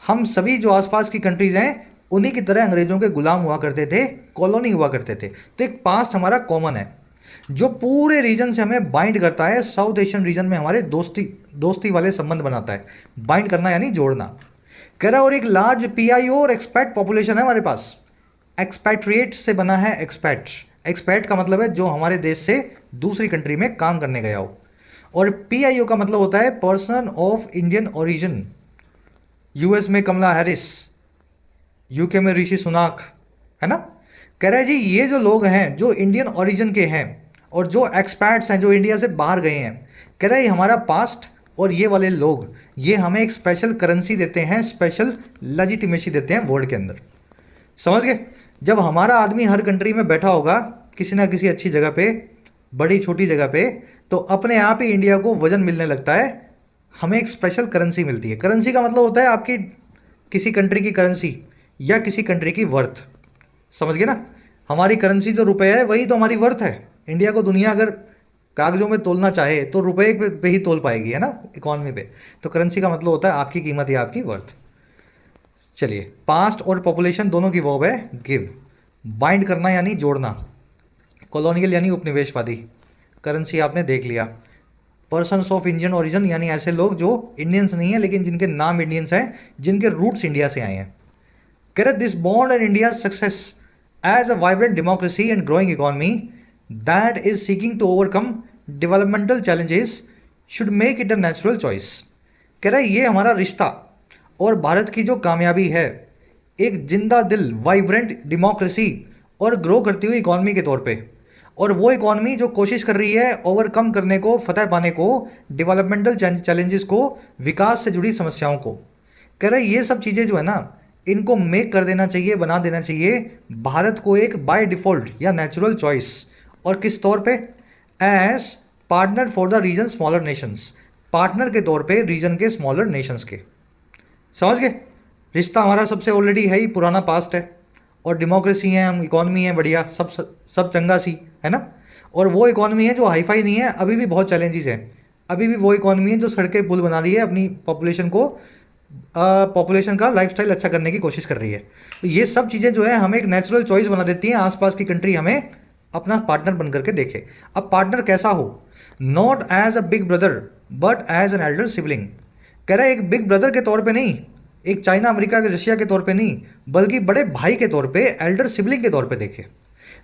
S1: हम सभी जो आसपास की कंट्रीज़ हैं उन्हीं की तरह अंग्रेज़ों के गुलाम हुआ करते थे, कॉलोनी हुआ करते थे। तो एक पास्ट हमारा कॉमन है जो पूरे रीजन से हमें बाइंड करता है, साउथ एशियन रीजन में हमारे दोस्ती वाले संबंध बनाता है, बाइंड करना यानी जोड़ना। कह रहा है और एक लार्ज PIO और एक्सपैट पॉपुलेशन है हमारे पास, एक्सपैट्रिएट से बना है एक्सपैट, एक्सपैट का मतलब है जो हमारे देश से दूसरी कंट्री में काम करने गया हो, और PIO का मतलब होता है person of Indian origin. US में कमला हैरिस, UK में ऋषि सुनाक, है ना। कह रहे हैं जी ये जो लोग हैं जो इंडियन ओरिजिन के हैं और जो एक्सपैट्स हैं जो इंडिया से बाहर गए हैं, कह रहे हैं हमारा पास्ट और ये वाले लोग ये हमें एक स्पेशल करेंसी देते हैं, स्पेशल लेजिटिमेसी देते हैं वर्ल्ड के अंदर, समझ गए। जब हमारा आदमी हर कंट्री में बैठा होगा किसी ना किसी अच्छी जगह पे, बड़ी छोटी जगह पे, तो अपने आप ही इंडिया को वजन मिलने लगता है, हमें एक स्पेशल करेंसी मिलती है। करेंसी का मतलब होता है आपकी किसी कंट्री की करेंसी या किसी कंट्री की वर्थ, समझ गए ना। हमारी करेंसी जो रुपये है वही तो हमारी वर्थ है। इंडिया को दुनिया अगर कागजों में तोलना चाहे तो रुपये पे ही तोल पाएगी, है ना, इकॉनमी पे। तो करेंसी का मतलब होता है आपकी कीमत या आपकी वर्थ। चलिए पास्ट और पॉपुलेशन दोनों की वर्ब है गिव, बाइंड करना यानी जोड़ना, कॉलोनियल यानी उपनिवेशवादी, करेंसी आपने देख लिया, पर्सन्स ऑफ इंडियन ओरिजिन यानी ऐसे लोग जो इंडियंस नहीं हैं लेकिन जिनके नाम इंडियंस हैं, जिनके रूट्स इंडिया से आए हैं। कह रहे this bond and India success as a vibrant democracy and growing economy that is seeking to overcome developmental challenges should make it a natural choice. कह रहे ये हमारा रिश्ता और भारत की जो कामयाबी है एक जिंदा दिल वाइब्रेंट डेमोक्रेसी और ग्रो करती हुई इकॉनमी के तौर पे, और वो इकॉनमी जो कोशिश कर रही है ओवरकम करने को, फतह पाने को, डेवलपमेंटल चैलेंजेस को, विकास से जुड़ी समस्याओं को। कह रहे ये सब चीज़ें जो है ना इनको मेक कर देना चाहिए, बना देना चाहिए भारत को एक बाय डिफ़ॉल्ट या नेचुरल चॉइस, और किस तौर पे? As partner for the region smaller nations, partner के तौर पे रीजन के स्मॉलर नेशंस के, समझ गए। रिश्ता हमारा सबसे ऑलरेडी है ही पुराना पास्ट है, और डेमोक्रेसी है, हम इकॉनमी है बढ़िया, सब चंगा सी, है ना। और वो इकॉनमी है जो हाईफाई नहीं है, अभी भी बहुत चैलेंजेस हैं, अभी भी वो इकॉनमी है जो सड़कें पुल बना रही है, अपनी पॉपुलेशन का लाइफस्टाइल अच्छा करने की कोशिश कर रही है। तो ये सब चीज़ें जो है हमें एक नेचुरल चॉइस बना देती हैं, आसपास की कंट्री हमें अपना पार्टनर बन करके देखे। अब पार्टनर कैसा हो? Not as a big brother but as an elder sibling. कह रहा है एक बिग ब्रदर के तौर पे नहीं, एक चाइना, अमेरिका के, रशिया के तौर पे नहीं, बल्कि बड़े भाई के तौर पे, एल्डर सिबलिंग के तौर पे देखे।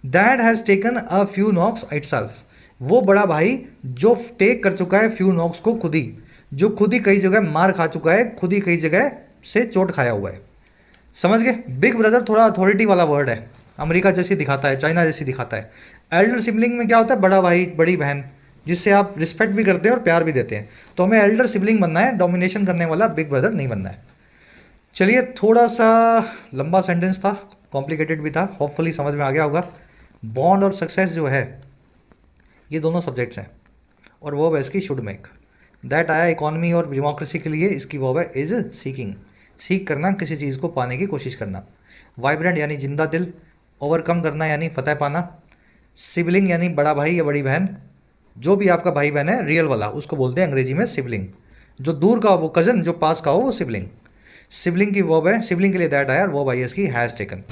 S1: That has taken a few knocks itself, वो बड़ा भाई जो टेक कर चुका है फ्यू नॉक्स को खुद ही, जो खुद ही कई जगह मार खा चुका है, खुद ही कई जगह से चोट खाया हुआ है। समझ गए? बिग ब्रदर थोड़ा अथॉरिटी वाला वर्ड है, अमेरिका जैसी दिखाता है, चाइना जैसी दिखाता है। एल्डर सिबलिंग में क्या होता है? बड़ा भाई, बड़ी बहन, जिससे आप रिस्पेक्ट भी करते हैं और प्यार भी देते हैं। तो हमें एल्डर सिबलिंग बनना है, डोमिनेशन करने वाला बिग ब्रदर नहीं बनना है। चलिए, थोड़ा सा लंबा सेंटेंस था, कॉम्प्लिकेटेड भी था, होपफुली समझ में आ गया होगा। बॉन्ड और सक्सेस जो है ये दोनों सब्जेक्ट्स हैं, और वर्ब है इसकी शुड मेक। दैट आया इकोनॉमी और डेमोक्रेसी के लिए, इसकी वर्ब है इज सीकिंग, सीख करना, किसी चीज़ को पाने की कोशिश करना। वाइब्रेंट यानी जिंदा दिल, ओवरकम करना यानी फतह पाना। सिबलिंग यानी बड़ा भाई या बड़ी बहन, जो भी आपका भाई बहन है रियल वाला, उसको बोलते हैं अंग्रेजी में सिबलिंग। जो दूर का हो वो कज़न, जो पास का हो वो सिबलिंग। सिबलिंग की वर्ब है, सिबलिंग के लिए दैट आया, और वर्ब आई इसकी has taken.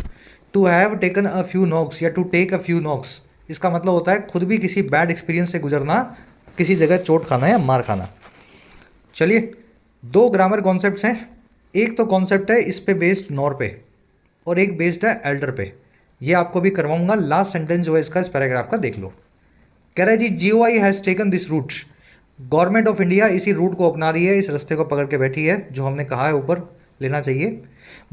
S1: To have taken a few knocks या to take a few knocks, इसका मतलब होता है खुद भी किसी बैड एक्सपीरियंस से गुजरना, किसी जगह चोट खाना या मार खाना। चलिए, दो ग्रामर कॉन्सेप्ट्स हैं। एक तो कॉन्सेप्ट है इस पे बेस्ड नॉर पे, और एक बेस्ड है एल्डर पे। ये आपको भी करवाऊंगा। लास्ट सेंटेंस जो है इसका, इस पैराग्राफ का देख लो। कह रहा है जी, GOI has taken this route, government of India इसी रूट को अपना रही है, इस रास्ते को पकड़ के बैठी है, जो हमने कहा है ऊपर लेना चाहिए।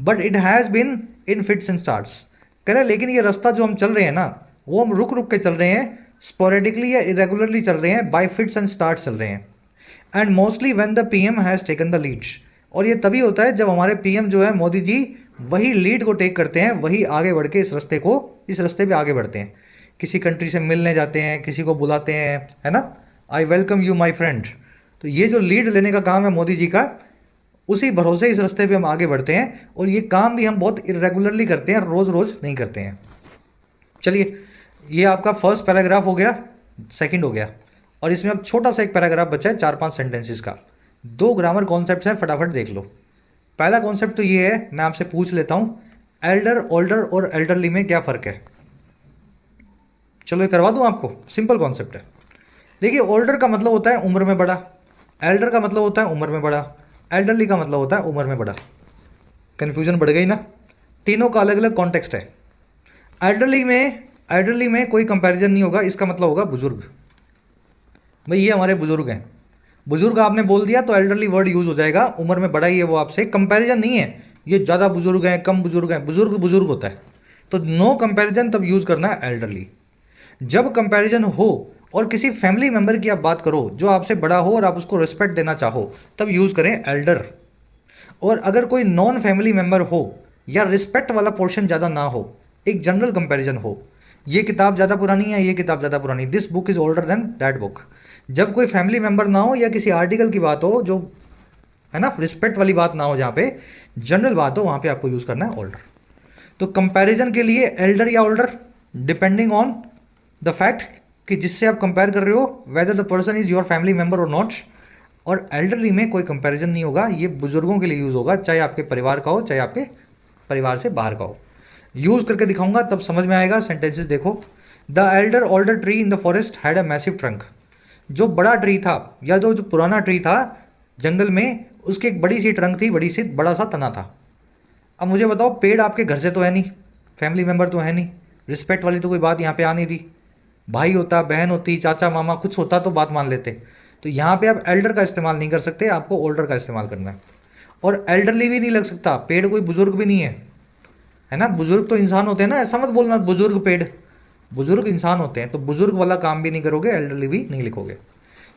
S1: But it has been in fits and starts. कह रहा है लेकिन ये रास्ता जो हम चल रहे हैं ना, वो हम रुक रुक के चल रहे हैं, स्पोरेडिकली या इरेगुलरली चल रहे हैं, बाय फिट्स एंड स्टार्ट चल रहे हैं। And mostly when the PM has taken the lead, और ये तभी होता है जब हमारे पीएम जो है मोदी जी, वही लीड को टेक करते हैं, वही आगे बढ़ के इस रास्ते पे आगे बढ़ते हैं। किसी कंट्री से मिलने जाते हैं, किसी को बुलाते हैं, है ना, I welcome you my friend. तो ये जो लीड लेने का काम है मोदी जी का, उसी भरोसे इस रास्ते पे हम आगे बढ़ते हैं, और ये काम भी हम बहुत इरेगुलरली करते हैं, रोज़ रोज़ नहीं करते हैं। चलिए, ये आपका फर्स्ट पैराग्राफ हो गया, सेकंड हो गया, और इसमें अब छोटा सा एक पैराग्राफ बचा है 4-5 सेंटेंसेस का। दो ग्रामर कॉन्सेप्ट्स हैं, फटाफट देख लो। पहला कॉन्सेप्ट तो ये है, मैं आपसे पूछ लेता हूँ, एल्डर, ओल्डर और एल्डरली में क्या फ़र्क है? चलो ये करवा दूँ आपको, सिंपल कॉन्सेप्ट है। देखिए, ओल्डर का मतलब होता है उम्र में बड़ा, एल्डर का मतलब होता है उम्र में बड़ा, एल्डरली का मतलब होता है उम्र में बड़ा। कन्फ्यूजन बढ़ गई ना? तीनों का अलग अलग कॉन्टेक्स्ट है। एल्डरली में कोई कंपैरिजन नहीं होगा, इसका मतलब होगा बुजुर्ग। भाई ये हमारे बुजुर्ग हैं, बुजुर्ग आपने बोल दिया तो एल्डरली वर्ड यूज़ हो जाएगा। उम्र में बड़ा ही है वो आपसे, कंपैरिजन नहीं है, ये ज़्यादा बुजुर्ग हैं, कम बुजुर्ग हैं, बुजुर्ग बुजुर्ग होता है। तो नो कंपैरिजन तब यूज़ करना है एल्डरली। जब कंपैरिजन हो और किसी फैमिली मेम्बर की आप बात करो जो आपसे बड़ा हो और आप उसको रिस्पेक्ट देना चाहो, तब यूज़ करें एल्डर। और अगर कोई नॉन फैमिली मेम्बर हो या रिस्पेक्ट वाला पोर्शन ज़्यादा ना हो, एक जनरल कंपैरिजन हो, ये किताब ज़्यादा पुरानी है, ये किताब ज़्यादा पुरानी, this book is older than that book. जब कोई फैमिली मेम्बर ना हो या किसी आर्टिकल की बात हो, जो है ना, रिस्पेक्ट वाली बात ना हो, जहाँ पे जनरल बात हो, वहाँ पे आपको यूज़ करना है ओल्डर। तो कंपैरिजन के लिए एल्डर या older, depending on the fact कि जिससे आप कंपेयर कर रहे हो, whether the person is your family member और नॉट। और एल्डरली में कोई कंपैरिजन नहीं होगा, ये बुजुर्गों के लिए यूज़ होगा, चाहे आपके परिवार का हो, चाहे आपके परिवार से बाहर का हो। यूज़ करके दिखाऊंगा तब समझ में आएगा। सेंटेंसेस देखो। The Elder older tree in the forest had a massive trunk. जो बड़ा ट्री था या जो पुराना ट्री था जंगल में, उसकी एक बड़ी सी ट्रंक थी, बड़ा सा तना था। अब मुझे बताओ, पेड़ आपके घर से तो है नहीं, फैमिली मेम्बर तो है नहीं, रिस्पेक्ट वाली तो कोई बात यहाँ पे आ नहीं रही। भाई होता, बहन होती, चाचा मामा कुछ होता तो बात मान लेते। तो यहाँ पे आप एल्डर का इस्तेमाल नहीं कर सकते, आपको ओल्डर का इस्तेमाल करना है। और एल्डरली भी नहीं लग सकता, पेड़ कोई बुजुर्ग भी नहीं है ना। बुजुर्ग तो इंसान होते हैं ना, ऐसा मत बोलना बुजुर्ग पेड़, बुजुर्ग इंसान होते हैं। तो बुजुर्ग वाला काम भी नहीं करोगे, एल्डरली भी नहीं लिखोगे।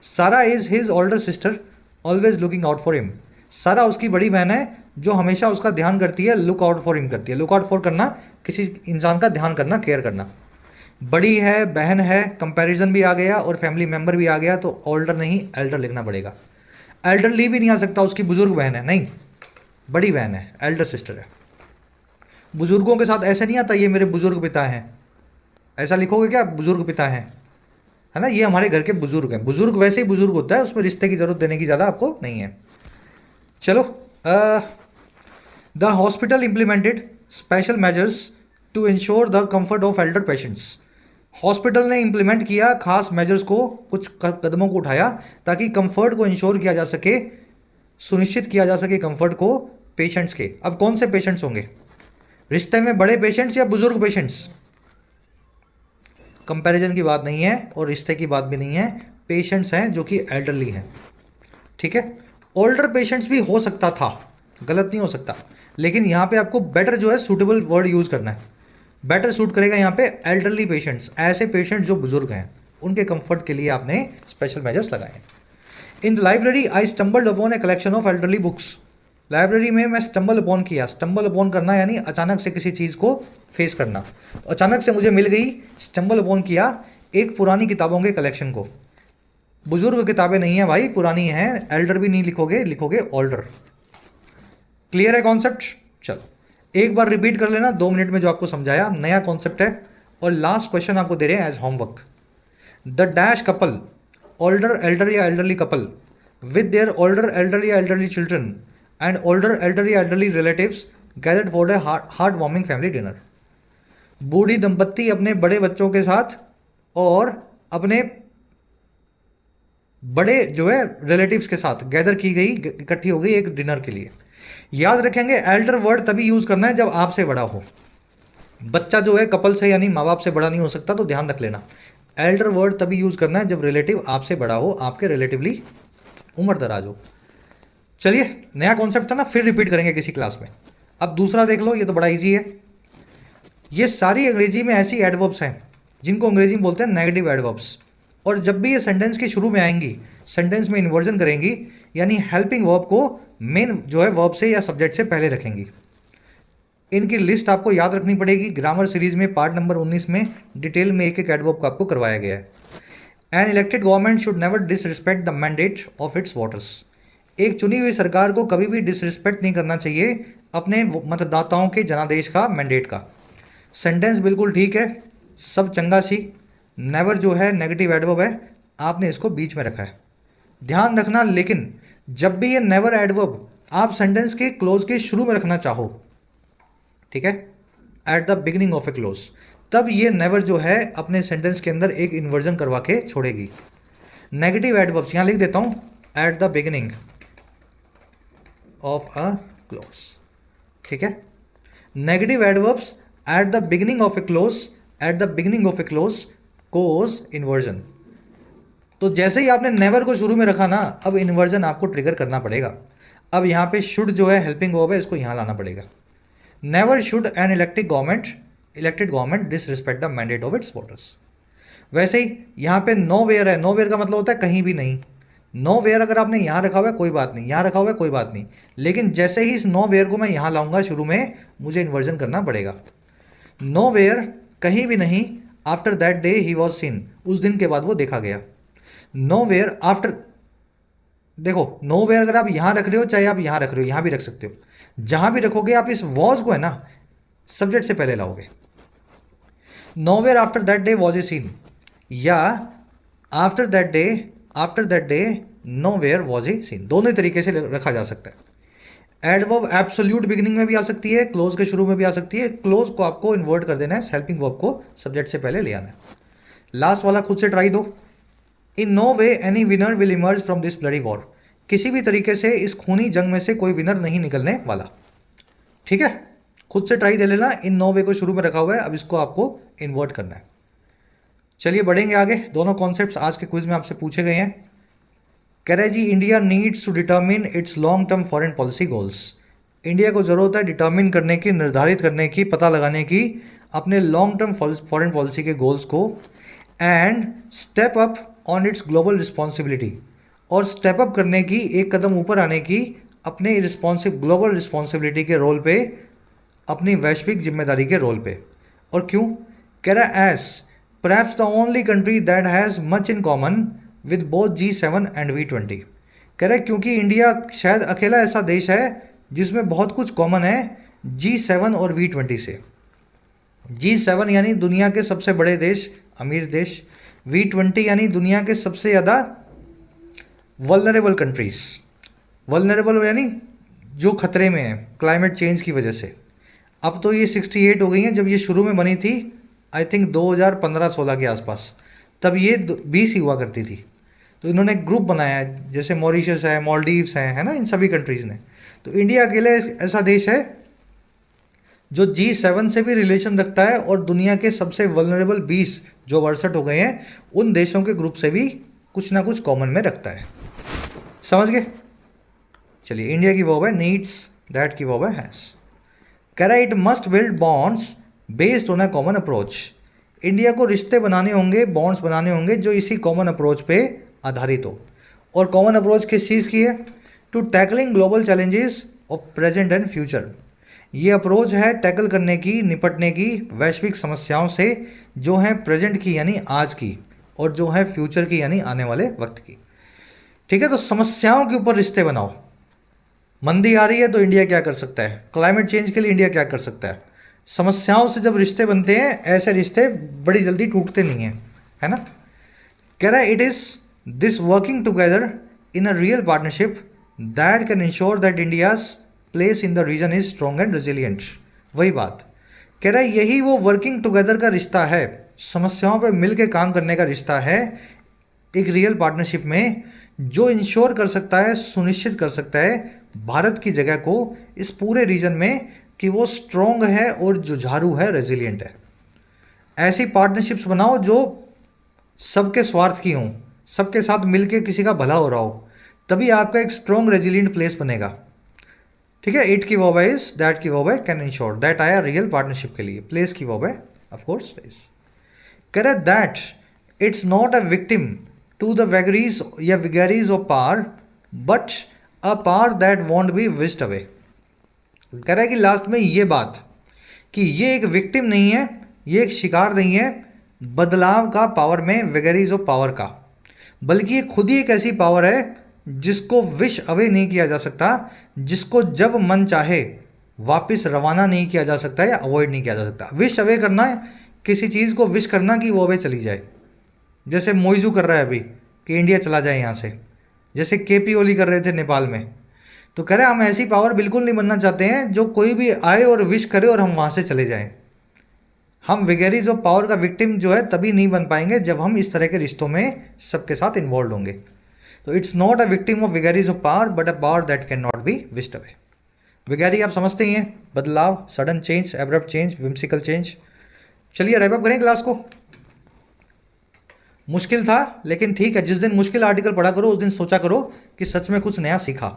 S1: सारा is his older sister always looking out for him. सारा उसकी बड़ी बहन है जो हमेशा उसका ध्यान करती है, लुक आउट फॉर हिम करती है। लुक आउट फॉर करना, किसी इंसान का ध्यान करना, केयर करना। बड़ी है, बहन है, कंपैरिजन भी आ गया और फैमिली मेम्बर भी आ गया, तो ओल्डर नहीं एल्डर लिखना पड़ेगा। एल्डरली भी नहीं आ सकता, उसकी बुजुर्ग बहन है, नहीं, बड़ी बहन है, एल्डर सिस्टर है। बुजुर्गों के साथ ऐसे नहीं आता ये मेरे बुजुर्ग पिता हैं, ऐसा लिखोगे क्या, बुजुर्ग पिता हैं, है ना, ये हमारे घर के बुजुर्ग हैं। बुजुर्ग वैसे ही बुजुर्ग होता है, उसमें रिश्ते की जरूरत देने की ज़्यादा आपको नहीं है। चलो, the hospital implemented special measures to ensure the comfort of elder patients. Hospital ने इम्प्लीमेंट किया खास मेजर्स को, कुछ कदमों को उठाया ताकि कंफर्ट को इंश्योर किया जा सके, सुनिश्चित किया जा सके कंफर्ट को पेशेंट्स के। अब कौन से पेशेंट्स होंगे रिश्ते में, बड़े पेशेंट्स या बुजुर्ग पेशेंट्स? कंपैरिजन की बात नहीं है और रिश्ते की बात भी नहीं है, पेशेंट्स हैं जो कि एल्डरली हैं, ठीक है। ओल्डर पेशेंट्स भी हो सकता था, गलत नहीं हो सकता, लेकिन यहाँ पे आपको बेटर जो है सूटेबल वर्ड यूज़ करना है। बेटर सूट करेगा यहाँ पे एल्डरली पेशेंट्स, ऐसे पेशेंट्स जो बुजुर्ग हैं, उनके कंफर्ट के लिए आपने स्पेशल मेजर्स लगाए। In the library I stumbled upon a collection of elderly books. Library में मैं स्टम्बल अपॉन किया, स्टम्बल अपॉन करना यानी अचानक से किसी चीज़ को फेस करना, तो अचानक से मुझे मिल गई, स्टम्बल अपॉन किया एक पुरानी किताबों के कलेक्शन को। बुजुर्ग किताबें नहीं है भाई, पुरानी हैं, एल्डर भी नहीं लिखोगे, लिखोगे ओल्डर। क्लियर है कॉन्सेप्ट? चलो एक बार रिपीट कर लेना 2 मिनट में जो आपको समझाया, नया कॉन्सेप्ट है। और लास्ट क्वेश्चन आपको दे रहे हैं as homework. The dash couple, older elder या elderly couple with their older elder या elderly children and older elder या elderly relatives gathered for a heart warming family dinner. बूढ़ी दंपत्ति अपने बड़े बच्चों के साथ और अपने बड़े जो है रिलेटिव्स के साथ गैदर की गई, इकट्ठी हो गई एक डिनर के लिए। याद रखेंगे एल्डर वर्ड तभी यूज करना है जब आपसे बड़ा हो। बच्चा जो है कपल से यानी माँ बाप से बड़ा नहीं हो सकता, तो ध्यान रख लेना। एल्डर वर्ड तभी यूज करना है जब रिलेटिव आपसे बड़ा हो, आपके रिलेटिवली उम्र दराज हो। चलिए नया कॉन्सेप्ट था ना, फिर रिपीट करेंगे किसी क्लास में। अब दूसरा देख लो, ये तो बड़ा इजी है। ये सारी अंग्रेजी में ऐसी एडवर्ब्स हैं जिनको अंग्रेजी में बोलते हैं नेगेटिव एडवर्ब्स, और जब भी ये सेंटेंस के शुरू में आएंगी, सेंटेंस में इन्वर्जन करेंगी, यानी हेल्पिंग वर्ब को मेन जो है वर्ब से या सब्जेक्ट से पहले रखेंगी। इनकी लिस्ट आपको याद रखनी पड़ेगी। ग्रामर सीरीज में पार्ट नंबर 19 में डिटेल में एक एक एडवर्ब को आपको करवाया गया है। An elected government should never disrespect the mandate of its voters. एक चुनी हुई सरकार को कभी भी डिसरिस्पेक्ट नहीं करना चाहिए अपने मतदाताओं के जनादेश का, मैंडेट का। सेंटेंस बिल्कुल ठीक है, सब चंगा सी। नेवर जो है नेगेटिव एडवर्ब है, आपने इसको बीच में रखा है, ध्यान रखना। लेकिन जब भी ये नेवर एडवर्ब आप सेंटेंस के क्लोज के शुरू में रखना चाहो, ठीक है, eight the beginning of a close, तब ये नेवर जो है अपने सेंटेंस के अंदर एक इन्वर्जन करवा के छोड़ेगी। नेगेटिव एडवर्ब्स यहां लिख देता हूं, at the beginning of a clause, ठीक है। Negative adverbs at the beginning of a clause, at the beginning of a clause cause inversion. तो जैसे ही आपने नेवर को शुरू में रखा ना, अब इन्वर्जन आपको ट्रिगर करना पड़ेगा। अब यहाँ पे शुड जो है हेल्पिंग वर्ब है, इसको यहाँ लाना पड़ेगा। Never should an elected government disrespect the mandate of its voters. वैसे ही यहाँ पे नो वेयर है, नो वेयर का मतलब होता है कहीं भी नहीं। नो वेयर अगर आपने यहाँ रखा हुआ है कोई बात नहीं, यहाँ रखा हुआ है कोई बात नहीं, लेकिन जैसे ही इस नो वेयर को मैं यहाँ लाऊंगा शुरू में, मुझे इन्वर्जन करना पड़ेगा। नो वेयर कहीं भी नहीं, after that day he was seen, उस दिन के बाद वो देखा गया। नो वेयर आफ्टर, देखो नो वेयर अगर आप यहाँ रख रहे हो, चाहे आप यहाँ रख रहे हो, यहाँ भी रख सकते हो, जहाँ भी रखोगे आप इस वॉज को है ना सब्जेक्ट से पहले लाओगे। Nowhere after that day was a scene, या after that day nowhere was a scene, दोनों तरीके से रखा जा सकता है। एडवर्ब एब्सोल्यूट बिगिनिंग में भी आ सकती है, क्लोज के शुरू में भी आ सकती है। क्लोज को आपको इन्वर्ट कर देना है, हेल्पिंग वर्ब को सब्जेक्ट से पहले ले आना है। लास्ट वाला खुद से ट्राई दो। In no way any winner will emerge from this bloody war. किसी भी तरीके से इस खूनी जंग में से कोई विनर नहीं निकलने वाला, ठीक है। खुद से ट्राई दे लेना। इन नो वे को शुरू में रखा हुआ है, अब इसको आपको इन्वर्ट करना है। चलिए बढ़ेंगे आगे। दोनों कॉन्सेप्ट्स आज के क्विज में आपसे पूछे गए हैं। कह रहे जी India needs to determine its long term foreign policy goals. India को ज़रूरत है डिटर्मिन करने की, निर्धारित करने की, पता लगाने की अपने लॉन्ग टर्म फॉरेन पॉलिसी के गोल्स को, and step up on it's global responsibility, और स्टेप अप करने की, एक कदम ऊपर आने की अपने ग्लोबल रिस्पॉन्सिबिलिटी के रोल पे, अपनी वैश्विक जिम्मेदारी के रोल पे। और क्यों? कह रहा है S perhaps the only country that has much in common with both G7 and V20। कह रहे क्योंकि इंडिया शायद अकेला ऐसा देश है जिसमें बहुत कुछ कॉमन है G7 और V20 से। G7 यानी दुनिया के सबसे बड़े देश, अमीर देश, V20 यानी दुनिया के सबसे ज़्यादा वल्नरेबल कंट्रीज। वल्नरेबल यानी जो खतरे में है क्लाइमेट चेंज की वजह से। अब तो ये 68 हो गई हैं, जब ये शुरू में बनी थी आई थिंक 2015-16 के आसपास, तब ये 20 ही हुआ करती थी। तो इन्होंने ग्रुप बनाया है, जैसे मॉरिशस है, मालदीव्स हैं, है ना, इन सभी कंट्रीज़ ने। तो इंडिया अकेले ऐसा देश है जो G7 से भी रिलेशन रखता है और दुनिया के सबसे वल्नरेबल 20 जो 62 हो गए हैं उन देशों के ग्रुप से भी कुछ ना कुछ कॉमन में रखता है। समझ गए? चलिए, इंडिया की वर्ब है नीड्स, दैट की वर्ब है हैज। कह रहा है it must build bonds based on a common approach. India को रिश्ते बनाने होंगे, बॉन्ड्स बनाने होंगे जो इसी कॉमन अप्रोच पे आधारित हो। और कॉमन अप्रोच किस चीज़ की है? To tackling global challenges of present and future. ये अप्रोच है टैकल करने की, निपटने की वैश्विक समस्याओं से जो हैं प्रेजेंट की यानी आज की, और जो है फ्यूचर की यानी आने वाले वक्त की। ठीक है, तो समस्याओं के ऊपर रिश्ते बनाओ। मंदी आ रही है तो इंडिया क्या कर सकता है? क्लाइमेट चेंज के लिए इंडिया क्या कर सकता है? समस्याओं से जब रिश्ते बनते हैं, ऐसे रिश्ते बड़ी जल्दी टूटते नहीं हैं, है ना? कह रहा है it is this working together in a real partnership that can ensure that India's place in the region is strong and resilient. वही बात कह रहा है, यही वो वर्किंग टुगेदर का रिश्ता है, समस्याओं पे मिल के काम करने का रिश्ता है एक रियल पार्टनरशिप में, जो इंश्योर कर सकता है, सुनिश्चित कर सकता है भारत की जगह को इस पूरे रीजन में कि वो स्ट्रॉन्ग है और जुझारू है, रेजिलियंट है। ऐसी पार्टनरशिप्स बनाओ जो सबके स्वार्थ की हों, सबके साथ मिलके किसी का भला हो रहा हो, तभी आपका एक स्ट्रॉन्ग रेजिलियंट प्लेस बनेगा। ठीक है, इट की वर्ब है इज, दैट की वर्ब है कैन इंश्योर, दैट आया रियल पार्टनरशिप के लिए, प्लेस की वर्ब है ऑफ कोर्स इज। कह रहा है that it's not a victim to the vagaries या vagaries of power but a power that won't be wished away. कह रहा है कि लास्ट में ये बात कि ये एक विक्टिम नहीं है, ये एक शिकार नहीं है बदलाव का पावर में, वेगरीज ऑफ पावर का, बल्कि ये खुद ही एक ऐसी पावर है जिसको विश अवे नहीं किया जा सकता, जिसको जब मन चाहे वापस रवाना नहीं किया जा सकता या अवॉइड नहीं किया जा सकता। विश अवे करना है किसी चीज़ को, विश करना कि वो अवे चली जाए, जैसे मोइजू कर रहा है अभी कि इंडिया चला जाए यहाँ से, जैसे केपी ओली कर रहे थे नेपाल में। तो कह रहे हम ऐसी पावर बिल्कुल नहीं बनना चाहते हैं जो कोई भी आए और विश करे और हम वहाँ से चले जाएं। हम विगेरीज ऑफ पावर का विक्टिम जो है तभी नहीं बन पाएंगे जब हम इस तरह के रिश्तों में सबके साथ इन्वॉल्व होंगे। तो it's not a victim of vagaries of power but a power that can not be wished away. Vagary आप समझते ही हैं, बदलाव, sudden change, abrupt change, whimsical change. चलिए रैप अप करें क्लास को। मुश्किल था लेकिन ठीक है, जिस दिन मुश्किल आर्टिकल पढ़ा करो उस दिन सोचा करो कि सच में कुछ नया सीखा।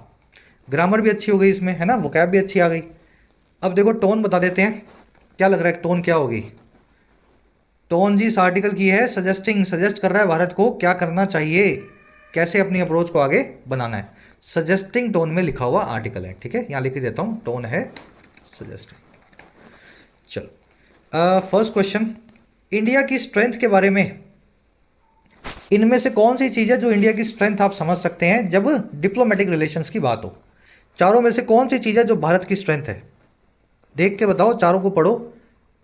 S1: ग्रामर भी अच्छी हो गई इसमें, है ना, वोकैब भी अच्छी आ गई। अब देखो टोन बता देते हैं, क्या लग रहा है टोन क्या होगी? टोन जी इस आर्टिकल की है सजेस्टिंग, सजेस्ट कर रहा है भारत को क्या करना चाहिए, कैसे अपनी अप्रोच को आगे बनाना है। सजेस्टिंग टोन में लिखा हुआ आर्टिकल है, ठीक है, यहाँ लिख देता हूँ, टोन है सजेस्टिंग। चलो फर्स्ट क्वेश्चन, इंडिया की स्ट्रेंथ के बारे में इनमें से कौन सी चीज़ है जो इंडिया की स्ट्रेंथ आप समझ सकते हैं जब डिप्लोमेटिक रिलेशंस की बात हो? चारों में से कौन सी चीज़ है जो भारत की स्ट्रेंथ है? देख के बताओ, चारों को पढ़ो,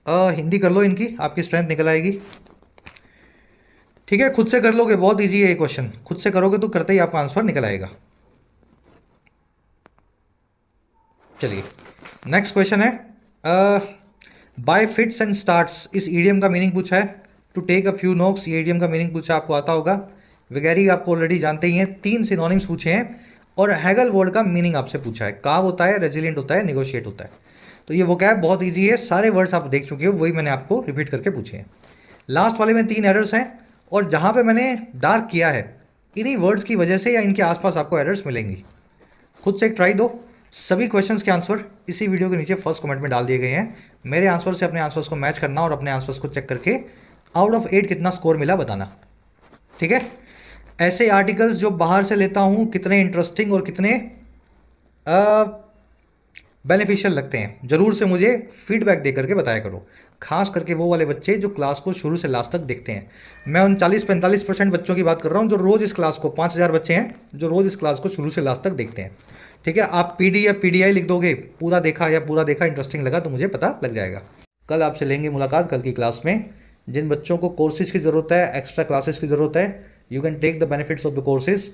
S1: हिंदी कर लो इनकी, आपकी स्ट्रेंथ निकल आएगी। ठीक है, खुद से कर लोगे, बहुत इजी है ये क्वेश्चन, खुद से करोगे तो करते ही आपका आंसर निकल आएगा। चलिए नेक्स्ट क्वेश्चन है, बाय फिट्स एंड स्टार्ट्स, इस ईडियम का मीनिंग पूछा है। To take a few notes, ये ईडियम का मीनिंग पूछा, आपको आता होगा। वगैरी आपको ऑलरेडी जानते ही हैं, 3 सिनोनिम्स पूछे हैं, और हैगल वर्ड का मीनिंग आपसे पूछा है। काव होता है, रेजिलियंट होता है, निगोशिएट होता है। तो ये वोकैब बहुत इजी है, सारे वर्ड्स आप देख चुके हो, वही मैंने आपको रिपीट करके पूछे हैं। लास्ट वाले में 3 एरर्स हैं, और जहाँ पे मैंने डार्क किया है इन्हीं वर्ड्स की वजह से या इनके आसपास आपको एरर्स मिलेंगी। खुद से एक ट्राई दो। सभी क्वेश्चंस के आंसर इसी वीडियो के नीचे फर्स्ट कमेंट में डाल दिए गए हैं। मेरे आंसर से अपने आंसर्स को मैच करना और अपने आंसर्स को चेक करके आउट ऑफ 8 कितना स्कोर मिला बताना, ठीक है। ऐसे आर्टिकल्स जो बाहर से लेता हूँ कितने इंटरेस्टिंग और कितने बेनिफिशियल लगते हैं, ज़रूर से मुझे फीडबैक दे करके बताया करो, खास करके वो वाले बच्चे जो क्लास को शुरू से लास्ट तक देखते हैं। मैं उन 40-45% बच्चों की बात कर रहा हूँ जो रोज़ इस क्लास को, 5000 बच्चे हैं जो रोज़ इस क्लास को शुरू से लास्ट तक देखते हैं, ठीक है। आप PD या PDI लिख दोगे, पूरा देखा या पूरा देखा, इंटरेस्टिंग लगा तो मुझे पता लग जाएगा। कल आपसे लेंगे मुलाकात, कल की क्लास में। जिन बच्चों को कोर्सेज़ की ज़रूरत है, एक्स्ट्रा क्लासेस की ज़रूरत है, you can take the benefits of the courses.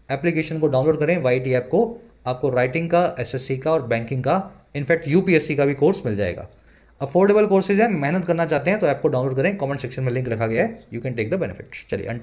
S1: Application को डाउनलोड करें, YT ऐप को, आपको राइटिंग का, SSC का और बैंकिंग का, इनफैक्ट UPSC का भी कोर्स मिल जाएगा। अफोर्डेबल कोर्सेज हैं, मेहनत करना चाहते हैं तो ऐप को डाउनलोड करें, कमेंट सेक्शन में लिंक रखा गया है, you can take the benefits. चलिए, अंटिल